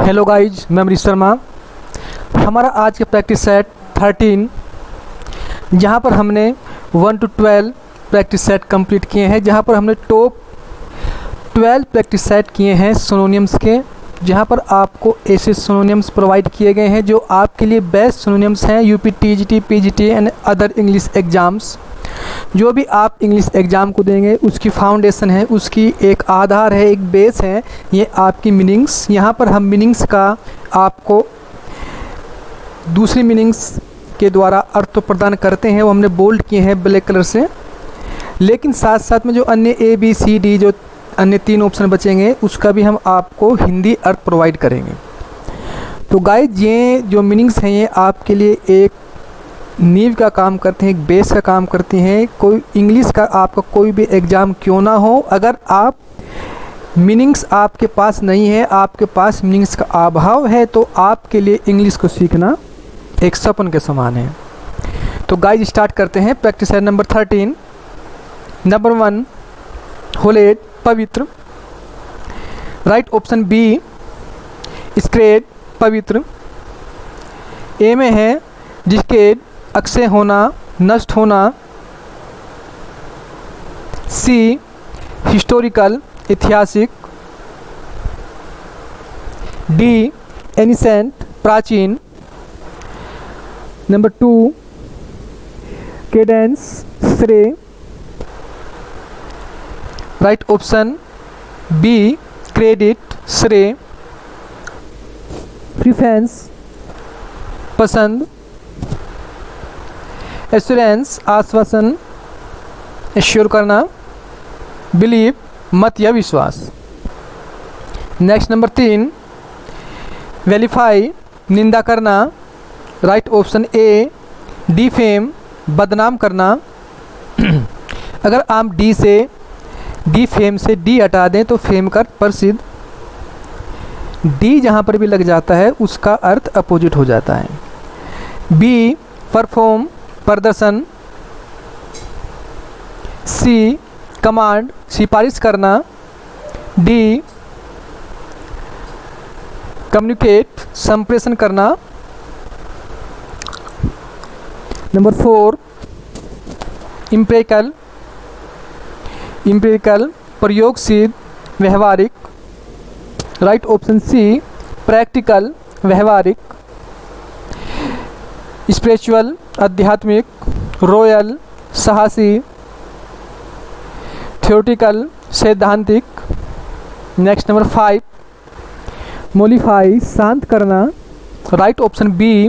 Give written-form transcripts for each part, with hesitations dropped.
Hello guys, मैं अमरीश शर्मा। हमारा आज का प्रैक्टिस सेट 13, जहाँ पर हमने 1 to 12 प्रैक्टिस सेट कंप्लीट किए हैं, जहाँ पर हमने टॉप 12 प्रैक्टिस सेट किए हैं सिनोनिम्स के, जहाँ पर आपको ऐसे सिनोनिम्स प्रोवाइड किए गए हैं जो आपके लिए बेस्ट सिनोनिम्स हैं UP, TGT, PGT and other English exams. जो भी आप इंग्लिश एग्ज़ाम को देंगे उसकी फाउंडेशन है, उसकी एक आधार है, एक बेस है, ये आपकी मीनिंग्स। यहाँ पर हम मीनिंग्स का आपको दूसरी मीनिंग्स के द्वारा अर्थ प्रदान करते हैं, वो हमने बोल्ड किए हैं ब्लैक कलर से। लेकिन साथ साथ में जो अन्य ए बी सी डी जो अन्य 3 ऑप्शन बचेंगे उसका भी हम आपको हिंदी अर्थ प्रोवाइड करेंगे। तो गाइस, ये जो मीनिंग्स हैं ये आपके लिए एक नींव का काम करते हैं, एक बेस का काम करती हैं। कोई इंग्लिश का आपका कोई भी एग्ज़ाम क्यों ना हो, अगर आप मीनिंग्स आपके पास नहीं है, आपके पास मीनिंग्स का अभाव है, तो आपके लिए इंग्लिश को सीखना एक सपन के समान है। तो गाइस, स्टार्ट करते हैं प्रैक्टिस सेट नंबर 13। नंबर 1, होलेड, पवित्र। राइट ऑप्शन बी, स्क्रेड, पवित्र। ए में है जिसके अक्षय होना, नष्ट होना। सी, हिस्टोरिकल, ऐतिहासिक। डी, एनिसेंट, प्राचीन। नंबर 2, केडेंस, श्रेय। राइट ऑप्शन बी, क्रेडिट, श्रेय। प्रेफरेंस, पसंद। एश्योरेंस, आश्वासन, एश्योर करना। बिलीव, मत या विश्वास। नेक्स्ट नंबर 3, वेलीफाई, निंदा करना। राइट ऑप्शन ए, डिफेम, बदनाम करना। अगर आप डिफेम से डी हटा दें तो फेम कर प्रसिद्ध। डी जहाँ पर भी लग जाता है उसका अर्थ अपोजिट हो जाता है। बी, परफॉर्म, प्रदर्शन। सी, कमांड, सिफारिश करना। डी, कम्युनिकेट, संप्रेषण करना। नंबर 4, इम्पेरिकल, प्रयोगसिद्ध, व्यवहारिक। राइट ऑप्शन सी, प्रैक्टिकल, व्यवहारिक। स्पिरिचुअल, आध्यात्मिक। रॉयल, साहसी। थ्योरेटिकल, सैद्धांतिक। नेक्स्ट नंबर 5, मोलिफाई, शांत करना। राइट ऑप्शन बी,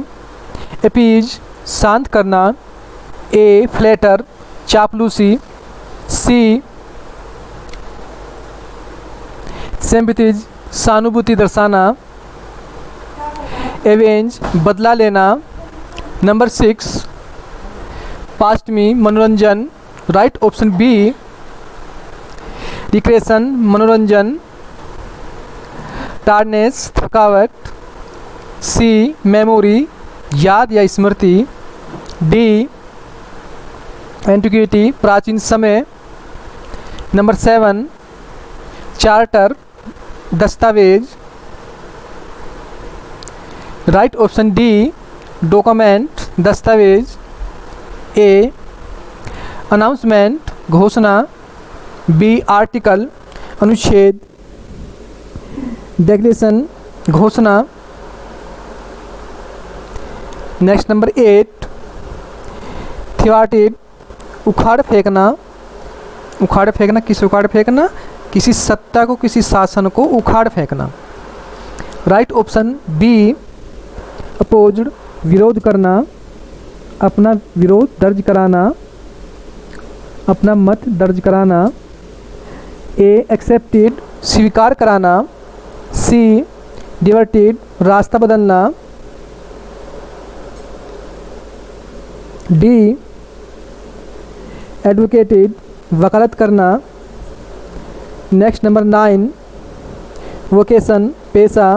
अपीज, शांत करना। ए, फ्लैटर, चापलूसी। सी, सिंपैथीज, सहानुभूति दर्शाना। एवेंज, बदला लेना। नंबर 6, पास्ट में, मनोरंजन। राइट ऑप्शन बी, रिक्रिएशन, मनोरंजन। टायर्डनेस, थकावट। सी, मेमोरी, याद या स्मृति। डी, एंटिक्विटी, प्राचीन समय। नंबर 7, चार्टर, दस्तावेज। राइट ऑप्शन डी, डॉक्यूमेंट, दस्तावेज। ए, अनाउंसमेंट, घोषणा। बी, आर्टिकल, अनुच्छेद। डिक्लेरेशन, घोषणा। नेक्स्ट नंबर 8, थ्वार्टेड, उखाड़ फेंकना। उखाड़ फेंकना, किसी उखाड़ फेंकना, किसी सत्ता को, किसी शासन को उखाड़ फेंकना। राइट ऑप्शन बी, अपोज्ड, विरोध करना, अपना विरोध दर्ज कराना, अपना मत दर्ज कराना। ए, एक्सेप्टेड, स्वीकार कराना। सी, डिवर्टेड, रास्ता बदलना। डी, एडवोकेटेड, वकालत करना। नेक्स्ट नंबर 9, वोकेशन, पेशा।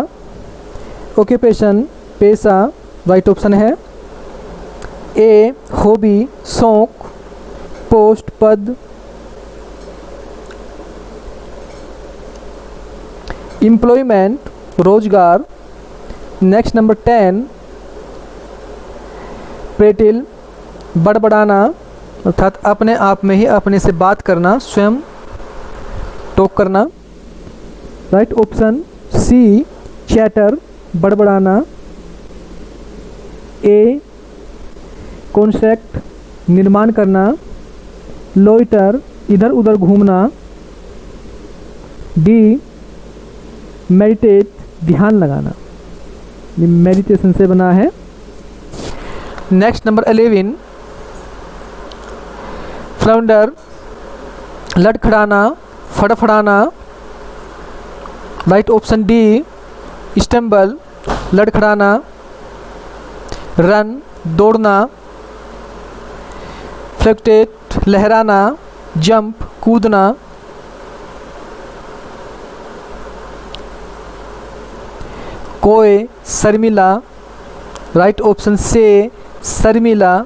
ऑक्यूपेशन, पेशा। राइट ऑप्शन है ए, हॉबी, शौक। पोस्ट, पद। एम्प्लॉयमेंट, रोजगार। नेक्स्ट नंबर 10, प्रेटिल, बड़बड़ाना अर्थात अपने आप में ही अपने से बात करना, स्वयं टॉक करना। राइट ऑप्शन सी, चैटर, बड़बड़ाना। ए, कॉन्सेप्ट, निर्माण करना। लोइटर, इधर उधर घूमना। डी, मेडिटेट, ध्यान लगाना। ये मेडिटेशन से बना है। नेक्स्ट नंबर 11, फ्लाउंडर, लड़खड़ाना, फड़फड़ाना। राइट ऑप्शन डी, स्टम्बल, लड़खड़ाना। रन, दौड़ना। फ्लक्टेट, लहराना। जंप, कूदना। कोय, शर्मिला। राइट ऑप्शन से, शर्मिला।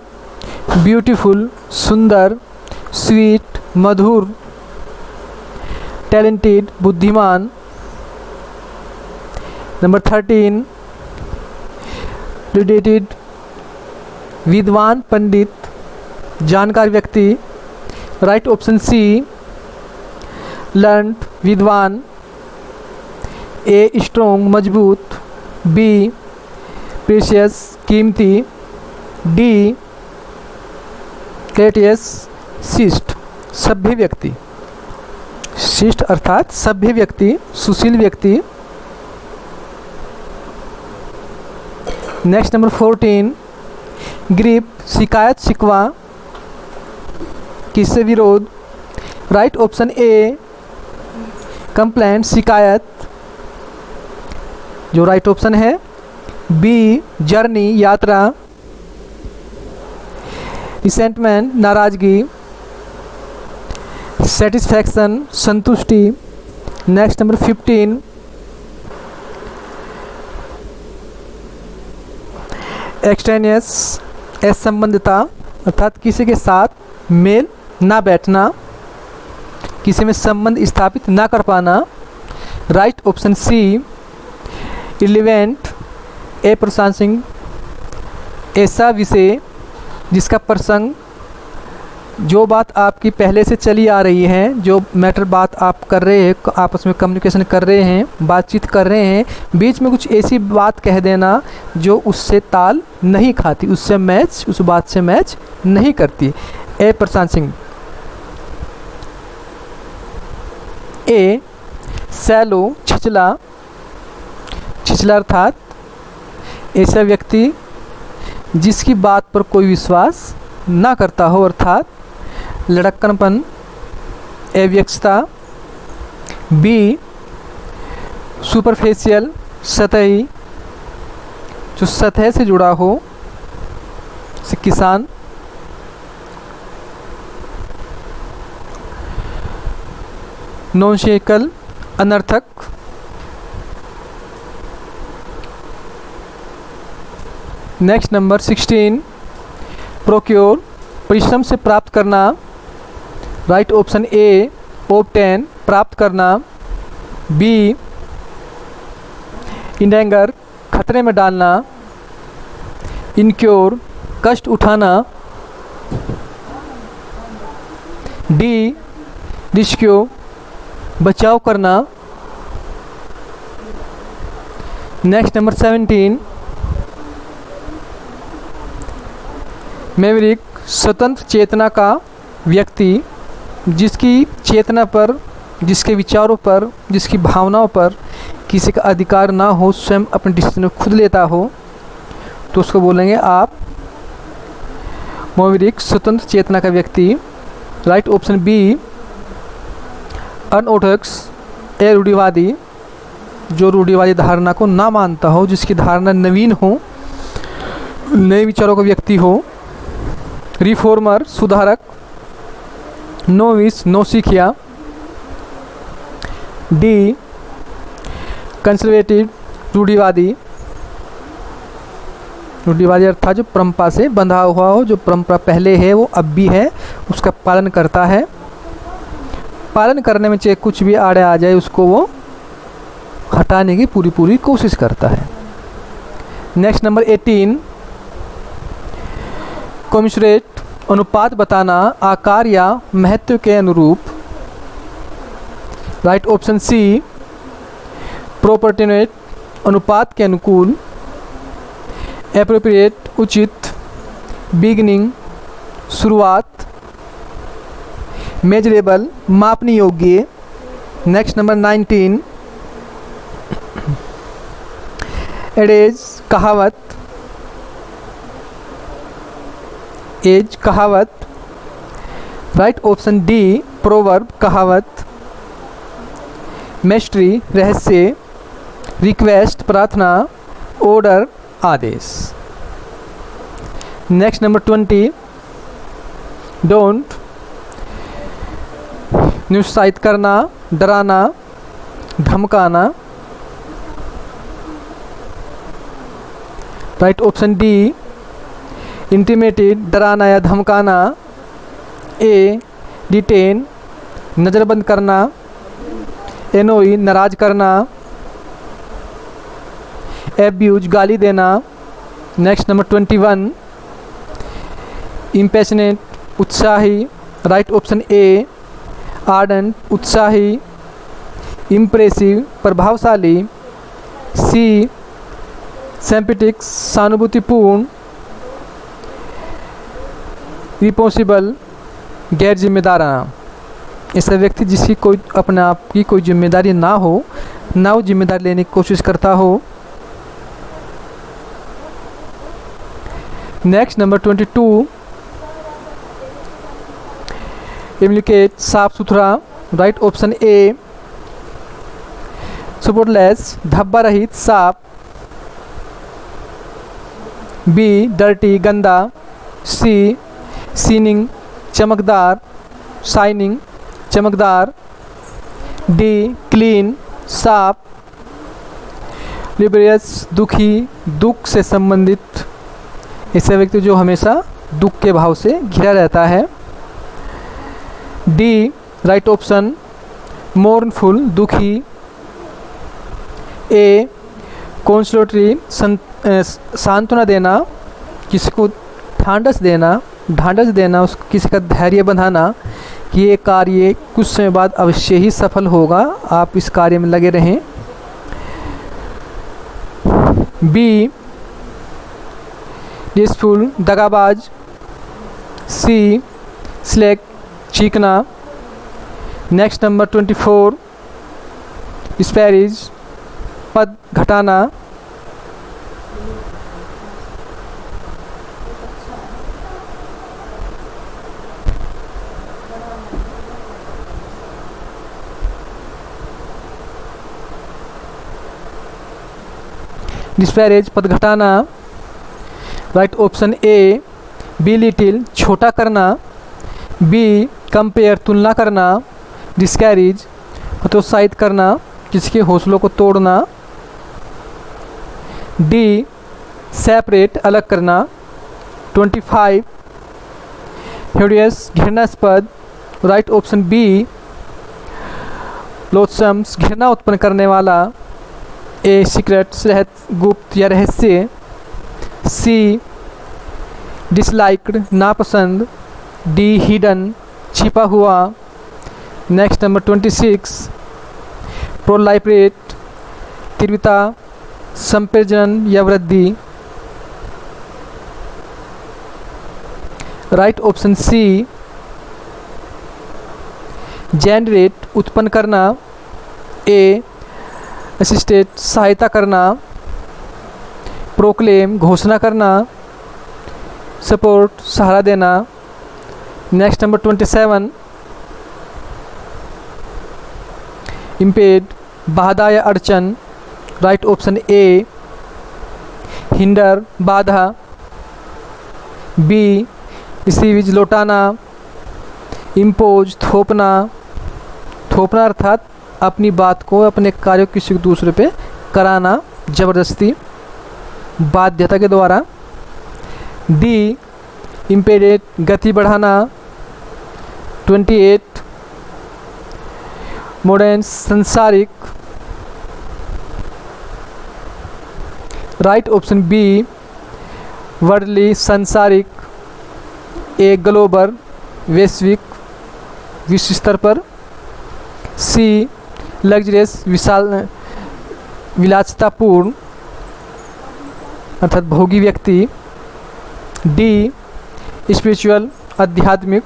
ब्यूटीफुल, सुंदर। स्वीट, मधुर। टैलेंटेड, बुद्धिमान। नंबर 13, रिलेटेड, विद्वान, पंडित, जानकार व्यक्ति। राइट ऑप्शन सी, लर्न, विद्वान। ए, स्ट्रोंग, मजबूत। बी, प्रीशियस, कीमती। डी, क्रेटियस, शिष्ट, सभ्य व्यक्ति। शिष्ट अर्थात सभ्य व्यक्ति, सुशील व्यक्ति। नेक्स्ट नंबर 14, ग्रीप, शिकायत, शिकवा, किससे विरोध। राइट ऑप्शन ए, कंप्लेंट, शिकायत, जो राइट ऑप्शन है। बी, जर्नी, यात्रा। रिसेंटमेंट, नाराजगी। सेटिस्फैक्शन, संतुष्टि। नेक्स्ट नंबर 15, एक्सटेनियस, असंबंधिता अर्थात किसी के साथ मेल ना बैठना, किसी में संबंध स्थापित ना कर पाना। राइट ऑप्शन सी, इलिवेंट, अप्रासंगिक, ऐसा विषय जिसका प्रसंग, जो बात आपकी पहले से चली आ रही है, जो मैटर बात आप कर रहे हैं, आपस में कम्युनिकेशन कर रहे हैं, बातचीत कर रहे हैं, बीच में कुछ ऐसी बात कह देना जो उससे ताल नहीं खाती, उससे मैच, उस बात से मैच नहीं करती। अप्रासंगिक। ए, सैलो, छिचला। छिचला अर्थात ऐसा व्यक्ति जिसकी बात पर कोई विश्वास ना करता हो, अर्थात लड़क्कनपन, अव्यक्षता। बी, सुपरफिशियल, सतही, जो सतह से जुड़ा हो, जैसे किसान। नॉनसेकल, अनर्थक। नेक्स्ट नंबर 16, प्रोक्योर, परिश्रम से प्राप्त करना। राइट ऑप्शन ए, ऑब्टेन, प्राप्त करना। बी, इंडेंगर, खतरे में डालना। इनक्योर, कष्ट उठाना। डी, रिस्क्यू, बचाव करना। नेक्स्ट नंबर 17, मेवरिक, स्वतंत्र चेतना का व्यक्ति, जिसकी चेतना पर, जिसके विचारों पर, जिसकी भावनाओं पर किसी का अधिकार ना हो, स्वयं अपने डिसीजन खुद लेता हो, तो उसको बोलेंगे आप मेवरिक, स्वतंत्र चेतना का व्यक्ति। राइट ऑप्शन बी, अनऑर्थोडॉक्स, ए, रूढ़िवादी, जो रूढ़िवादी धारणा को ना मानता हो, जिसकी धारणा नवीन हो, नए विचारों का व्यक्ति हो। रिफॉर्मर, सुधारक। नोविस, नौसिखिया। डी, कंजर्वेटिव, रूढ़िवादी। रूढ़िवादी अर्थात जो परंपरा से बंधा हुआ हो, जो परंपरा पहले है वो अब भी है, उसका पालन करता है। पालन करने में चाहे कुछ भी आड़े आ जाए, उसको वो हटाने की पूरी कोशिश करता है। नेक्स्ट नंबर 18, कॉमेंसुरेट अनुपात बताना, आकार या महत्व के अनुरूप। राइट ऑप्शन सी, प्रोपोर्शनेट अनुपात के अनुकूल। एप्रोप्रिएट उचित। बिगिनिंग शुरुआत। मेजरेबल मापने योग्य। नेक्स्ट नंबर 19, एडेज कहावत। एज कहावत। राइट ऑप्शन डी, प्रोवर्ब कहावत। मिस्ट्री रहस्य। रिक्वेस्ट प्रार्थना। ऑर्डर आदेश। नेक्स्ट नंबर 20, डोंट निरुत्साहित करना, डराना, धमकाना। राइट ऑप्शन डी, इंटीमेटेड डराना या धमकाना। ए, डिटेन नज़रबंद करना। एनोई नाराज करना। एब्यूज गाली देना। नेक्स्ट नंबर 21, इम्पैशनेट उत्साही। राइट ऑप्शन ए, आर्डेंट उत्साही। इम्प्रेसिव प्रभावशाली। सी, सिंपैथेटिक सहानुभूतिपूर्ण। रिस्पॉन्सिबल गैर जिम्मेदाराना। ऐसा व्यक्ति जिसकी कोई अपने आप की कोई जिम्मेदारी ना हो, ना वो जिम्मेदारी लेने की कोशिश करता हो। नेक्स्ट नंबर 22, इम्प्लिकेट साफ सुथरा। राइट ऑप्शन ए, स्पॉटलेस धब्बा रहित साफ। बी, डर्टी गंदा। सी, सीनिंग चमकदार, शाइनिंग चमकदार। डी, क्लीन साफ। लिबरियस दुखी, दुख से संबंधित। ऐसा व्यक्ति जो हमेशा दुख के भाव से घिरा रहता है। डी, राइट ऑप्शन, मोर्नफुल दुखी। ए, कॉन्सोलेटरी सांत्वना देना, किसी को ढांढस देना, उस किसी का धैर्य बंधाना कि ये कार्य कुछ समय बाद अवश्य ही सफल होगा, आप इस कार्य में लगे रहें। बी, डिस्फुल दगाबाज। सी, स्लैक चीखना। नेक्स्ट नंबर 24, डिस्पैरिज पद घटाना। डिस्पैरेज पद घटाना। Right option A, be little छोटा करना। बी, कंपेयर तुलना करना। डिस्कैरेज हतोत्साहित करना, किसी के हौसलों को तोड़ना। डी, सेपरेट अलग करना। 25, हिडियस घृणास्पद। राइट ऑप्शन बी, लोथसम्स घृणा उत्पन्न करने वाला। ए, सीक्रेट गुप्त या रहस्य। सी, डिसलाइक्ड नापसंद। डी, हिडन छिपा हुआ। नेक्स्ट नंबर 26, प्रोलाइपरेट तीव्रता संप्रजनन या वृद्धि। राइट ऑप्शन सी, जेनरेट उत्पन्न करना। ए, असिस्टेट सहायता करना। प्रोक्लेम घोषणा करना। सपोर्ट सहारा देना। नेक्स्ट नंबर 27, इम्पेड बाधा या अड़चन। राइट ऑप्शन ए, हिंडर बाधा। बी, रिसीविज लौटाना। इम्पोज थोपना। थोपना अर्थात अपनी बात को, अपने कार्य को किसी दूसरे पे कराना ज़बरदस्ती, बाध्यता के द्वारा। डी, इम्पेडेट गति बढ़ाना। 28, मॉडर्न संसारिक। राइट ऑप्शन बी वर्ल्डली सांसारिक, ए ग्लोबल वैश्विक विश्व स्तर पर, सी लग्जरियस विशाल विलासितापूर्ण अर्थात भोगी व्यक्ति, डी स्पिरिचुअल आध्यात्मिक।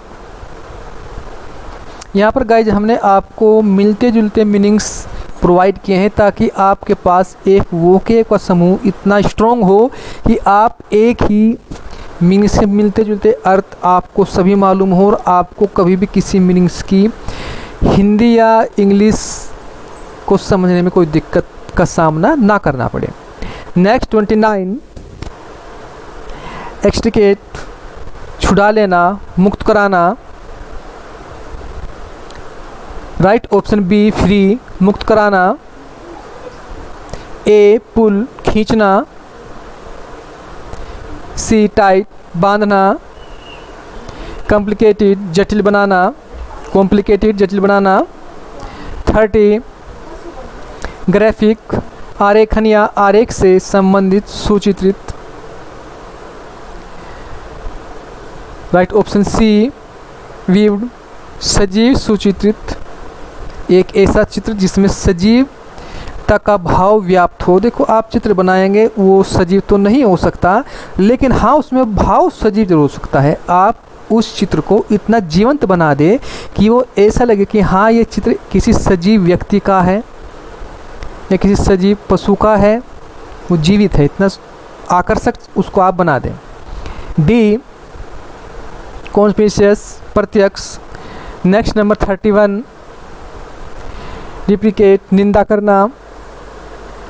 यहाँ पर गाइज हमने आपको मिलते जुलते मीनिंग्स प्रोवाइड किए हैं ताकि आपके पास एक वोके का समूह इतना स्ट्रॉन्ग हो कि आप एक ही मीनिंग से मिलते जुलते अर्थ आपको सभी मालूम हो और आपको कभी भी किसी मीनिंग्स की हिंदी या इंग्लिश को समझने में कोई दिक्कत का सामना ना करना पड़े। नेक्स्ट 29 एक्सट्रिकेट, छुड़ा लेना, मुक्त कराना। राइट ऑप्शन बी फ्री, मुक्त कराना, ए पुल, खींचना, सी टाइट, बांधना, कॉम्प्लिकेटेड, जटिल बनाना, कॉम्प्लिकेटेड जटिल बनाना। 30 ग्राफिक, आरेखन या आरेख से संबंधित सुचित्रित। राइट ऑप्शन सी वीव्ड, सजीव सुचित्रित, एक ऐसा चित्र जिसमें सजीवता का भाव व्याप्त हो। देखो आप चित्र बनाएंगे वो सजीव तो नहीं हो सकता, लेकिन हाँ उसमें भाव सजीव जरूर हो सकता है। आप उस चित्र को इतना जीवंत बना दे कि वो ऐसा लगे कि हाँ ये चित्र किसी सजीव व्यक्ति का है या किसी सजीव पशु का है, वो जीवित है, इतना आकर्षक उसको आप बना दें। डी कॉन्स्पिशियस, प्रत्यक्ष। नेक्स्ट नंबर 31 रिप्लिकेट, निंदा करना।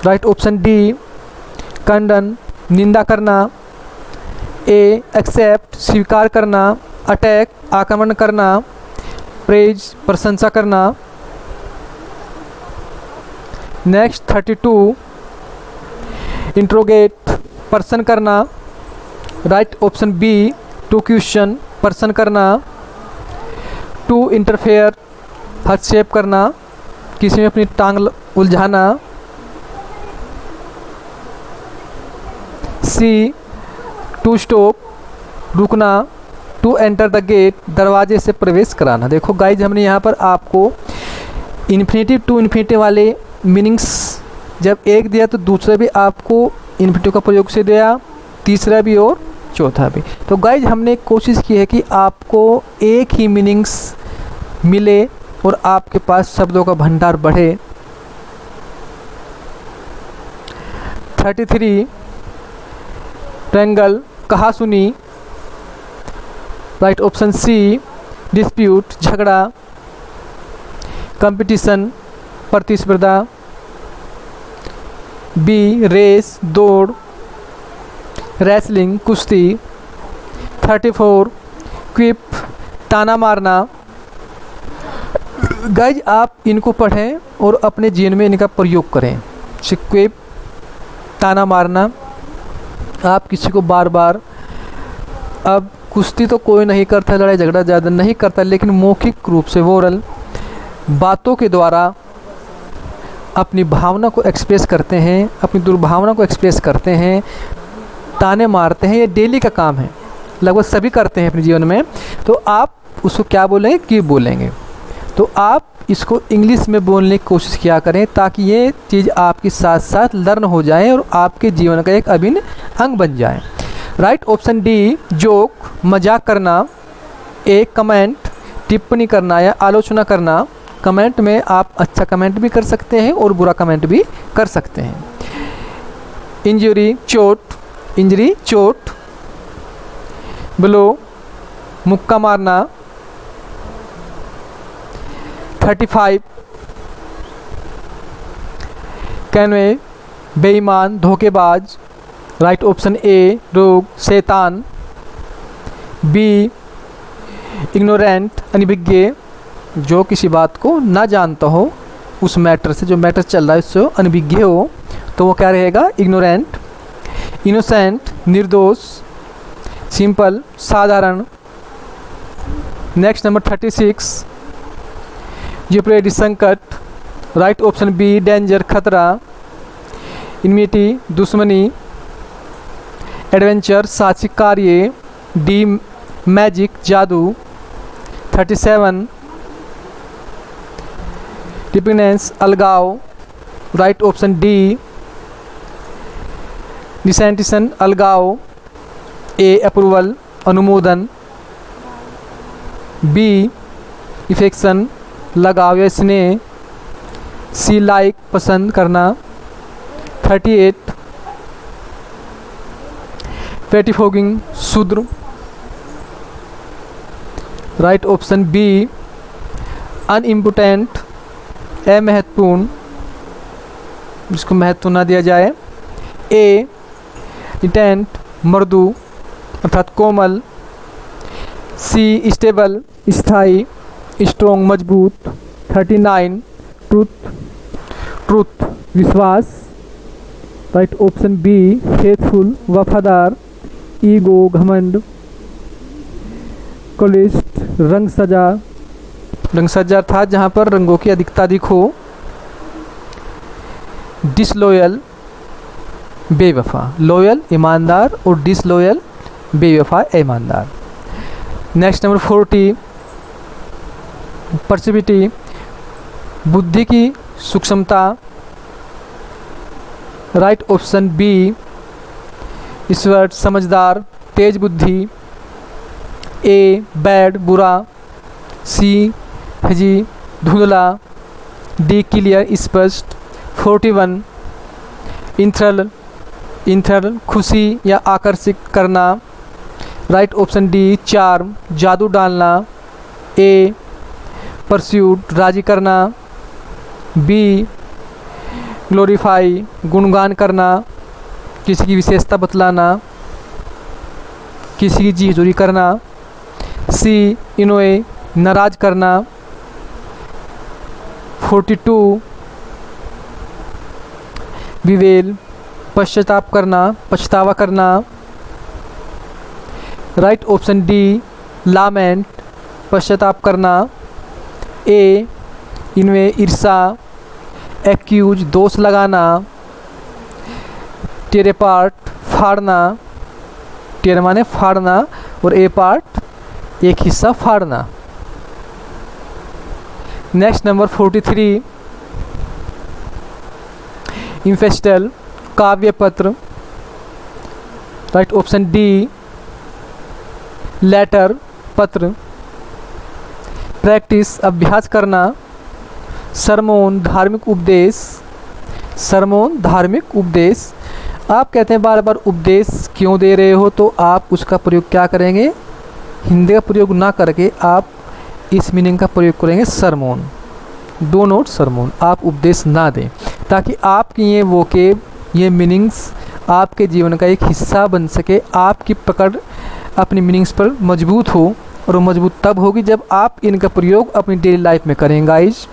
राइट ऑप्शन डी खंडन, निंदा करना, ए एक्सेप्ट, स्वीकार करना, अटैक, आक्रमण करना, प्रेज, प्रशंसा करना। नेक्स्ट 32 इंट्रोगेट, प्रश्न करना। Right option B to question, प्रश्न करना। टू इंटरफेयर, हस्तक्षेप करना, किसी में अपनी टांग उलझाना। सी टू स्टॉप, रुकना। टू एंटर द गेट, दरवाजे से प्रवेश कराना। देखो गाइज हमने यहाँ पर आपको इन्फिनेटिव टू इन्फिनेटिव वाले मीनिंग्स जब एक दिया तो दूसरा भी आपको इन्फिनेटिव का प्रयोग से दिया, तीसरा भी और चौथा भी। तो गाइज हमने कोशिश की है कि आपको एक ही मीनिंग्स मिले और आपके पास शब्दों का भंडार बढ़े। 33 ट्रैंगल, कहा सुनी। राइट ऑप्शन सी डिस्प्यूट, झगड़ा। कंपटीशन, प्रतिस्पर्धा। बी रेस, दौड़। रेसलिंग, कुश्ती। 34 क्विप, ताना मारना। गाइज आप इनको पढ़ें और अपने जीवन में इनका प्रयोग करें। क्विप, ताना मारना, आप किसी को बार बार, अब कुश्ती तो कोई नहीं करता, लड़ाई झगड़ा ज़्यादा नहीं करता, लेकिन मौखिक रूप से वोरल बातों के द्वारा अपनी भावना को एक्सप्रेस करते हैं, अपनी दुर्भावना को एक्सप्रेस करते हैं, ताने मारते हैं। ये डेली का काम है, लगभग सभी करते हैं अपने जीवन में। तो आप उसको क्या बोलेंगे, कि बोलेंगे। तो आप इसको इंग्लिश में बोलने की कोशिश किया करें ताकि ये चीज़ आपके साथ साथ लर्न हो जाए और आपके जीवन का एक अभिन्न अंग बन जाए। राइट ऑप्शन डी जोक, मजाक करना। ए कमेंट, टिप्पणी करना या आलोचना करना। कमेंट में आप अच्छा कमेंट भी कर सकते हैं और बुरा कमेंट भी कर सकते हैं। इंजरी, चोट, इंजरी, चोट। ब्लो, मुक्का मारना। 35 कैनवे, बेईमान, धोखेबाज। राइट ऑप्शन ए रोग, शैतान। बी इग्नोरेंट, अनभिज्ञ, जो किसी बात को ना जानता हो, उस मैटर से, जो मैटर चल रहा है उससे अनभिज्ञ हो, तो वो क्या रहेगा, इग्नोरेंट। इनोसेंट, निर्दोष। सिंपल, साधारण। नेक्स्ट नंबर 36 जेपरेडी, संकट। राइट ऑप्शन बी डेंजर, खतरा। इनमिटी, दुश्मनी। एडवेंचर साहसिक कार्य, डी मैजिक जादू, 37 डिपेंडेंस अलगाव, राइट ऑप्शन डी डिसेंटिशन अलगाव, ए अप्रूवल अनुमोदन, बी इफेक्शन लगाव या स्नेह, सी लाइक पसंद करना, 38 पेटिफोगिंग शूद्र, राइट ऑप्शन बी अनइम्पोर्टेंट अमहत्वपूर्ण, जिसको महत्व ना दिया जाए, ए इंटेंट मृदु अर्थात कोमल, सी स्टेबल स्थायी, स्ट्रॉन्ग मजबूत, 39 ट्रूथ विश्वास, राइट ऑप्शन बी फेथफुल वफादार, ईगो घमंड, कलिस्ट रंग सजा था जहाँ पर रंगों की अधिकता अधिक हो, डिसलॉयल बेवफा, लॉयल ईमानदार और डिसलॉयल बेवफा ईमानदार। नेक्स्ट नंबर 40 पर्सिविटी बुद्धि की सूक्ष्मता, राइट ऑप्शन बी ईश्वर समझदार तेज बुद्धि, ए बैड बुरा, सी हजी धुंधला, डी क्लियर स्पष्ट, 41 इंथ्रल खुशी या आकर्षित करना, राइट ऑप्शन डी चार्म जादू डालना, ए परस्यूट राजी करना, बी ग्लोरीफाई गुणगान करना, किसी की विशेषता बतलाना, किसी की जी हजूरी करना, सी इनोए नाराज करना, 42 विवेल पश्चाताप करना पछतावा करना, राइट ऑप्शन डी लामेंट पश्चाताप करना, ए इनमें ईर्षा एक्यूज दोष लगाना, टेरे पार्ट फाड़ना, टेर माने फाड़ना और ए पार्ट एक हिस्सा फाड़ना। नेक्स्ट नंबर 43 इन्फेस्टल काव्य पत्र, राइट ऑप्शन डी लेटर पत्र, प्रैक्टिस अभ्यास करना, सरमोन धार्मिक उपदेश, सरमोन धार्मिक उपदेश। आप कहते हैं बार बार उपदेश क्यों दे रहे हो, तो आप उसका प्रयोग क्या करेंगे, हिंदी का प्रयोग ना करके आप इस मीनिंग का प्रयोग करेंगे सरमोन, दो नोट सरमोन, आप उपदेश ना दें, ताकि आपकी ये मीनिंग्स आपके जीवन का एक हिस्सा बन सके, आपकी पकड़ अपनी मीनिंग्स पर मजबूत हो, और वो मजबूत तब होगी जब आप इनका प्रयोग अपनी डेली लाइफ में करें गाइज।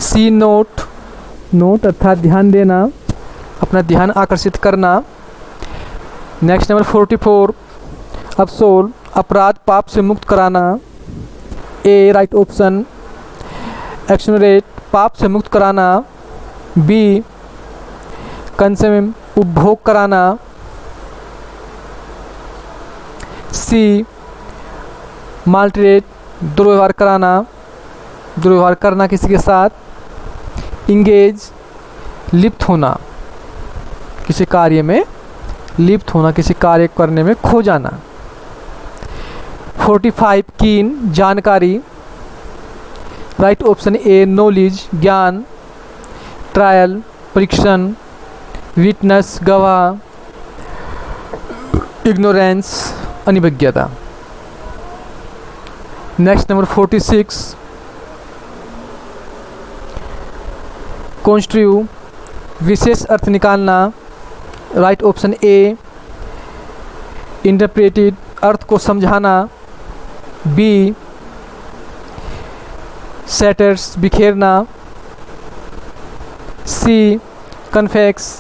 सी नोट अर्थात ध्यान देना, अपना ध्यान आकर्षित करना। नेक्स्ट नंबर 44 अफसोल अपराध पाप से मुक्त कराना, ए राइट ऑप्शन एक्सनरेट पाप से मुक्त कराना, बी कंज्यूम उपभोग कराना, सी माल्ट्रेट दुर्व्यवहार कराना, दुर्व्यवहार करना किसी के साथ, इंगेज लिप्त होना, किसी कार्य में लिप्त होना, किसी कार्य करने में खो जाना। 45 कीन जानकारी, राइट ऑप्शन ए नॉलेज ज्ञान, ट्रायल परीक्षण, विटनेस गवाह, इग्नोरेंस अनिभिज्ञता। नेक्स्ट नंबर 46 कॉन्स्ट्रू विशेष अर्थ निकालना, राइट ऑप्शन ए इंटरप्रेटेड अर्थ को समझाना, बी सेटर्स बिखेरना, सी कन्फेक्स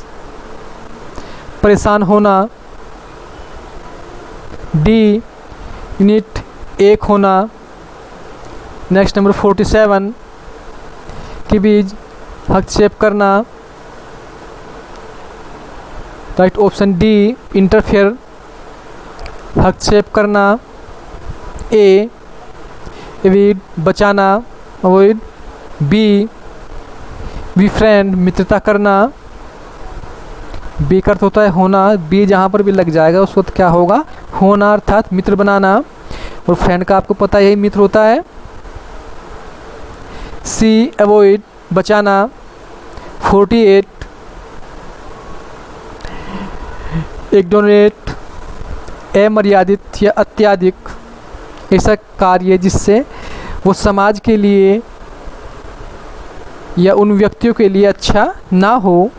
परेशान होना, डी यूनिट एक होना। नेक्स्ट नंबर 47 के बीच हस्तक्षेप करना, राइट ऑप्शन डी इंटरफेयर हस्तक्षेप करना, ए एविड बचाना अवॉइड, बी बिफ्रेंड मित्रता करना, बी का अर्थ होता है होना, बी जहाँ पर भी लग जाएगा उस वक्त क्या होगा, होना अर्थात मित्र बनाना, और फ्रेंड का आपको पता यही मित्र होता है। सी अवॉइड बचाना, 48 इग्नोरेट अमर्यादित या अत्यधिक ऐसा कार्य जिससे वो समाज के लिए या उन व्यक्तियों के लिए अच्छा ना हो।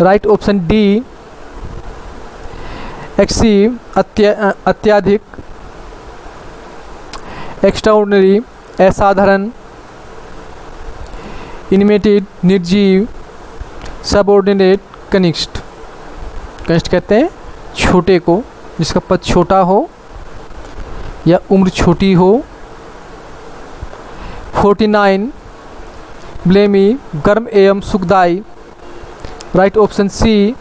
राइट ऑप्शन डी एक्सीव अत्यधिक, एक्स्ट्राऑर्डिनरी असाधारण, इनमेटेड निर्जीव, सबऑर्डिनेट कनिष्ठ। कनिष्ठ कहते हैं छोटे को, जिसका पद छोटा हो या उम्र छोटी हो। 49 ब्लेमी गर्म एवं सुखदायी। राइट ऑप्शन सी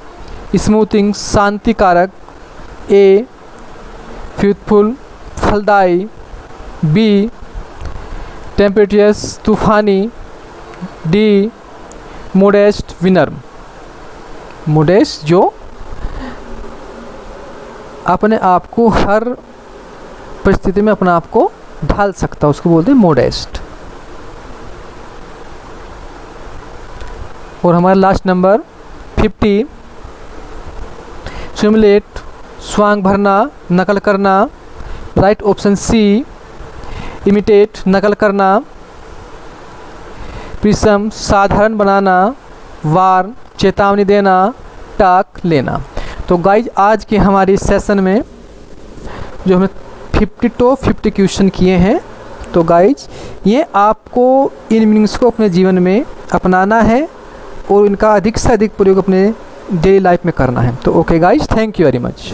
स्मूथिंग शांतिकारक, ए फ्रूटफुल फलदायी, बी टेम्पेटियस तूफानी, डी मोडेस्ट विनर्म। मोडेस्ट जो अपने आप को हर परिस्थिति में अपने आप को ढाल सकता है उसको बोलते हैं मोडेस्ट। और हमारा लास्ट नंबर 50 सिमुलेट स्वांग भरना नकल करना। राइट ऑप्शन सी इमिटेट नकल करना, प्रिसम साधारण बनाना, वार चेतावनी देना, टाक लेना। तो गाइज आज के हमारे सेशन में जो हमने 50 to 50 क्वेश्चन किए हैं, तो गाइज ये आपको इन मीनिंग्स को अपने जीवन में अपनाना है और इनका अधिक से अधिक प्रयोग अपने डेली लाइफ में करना है। तो okay guys, thank you very much.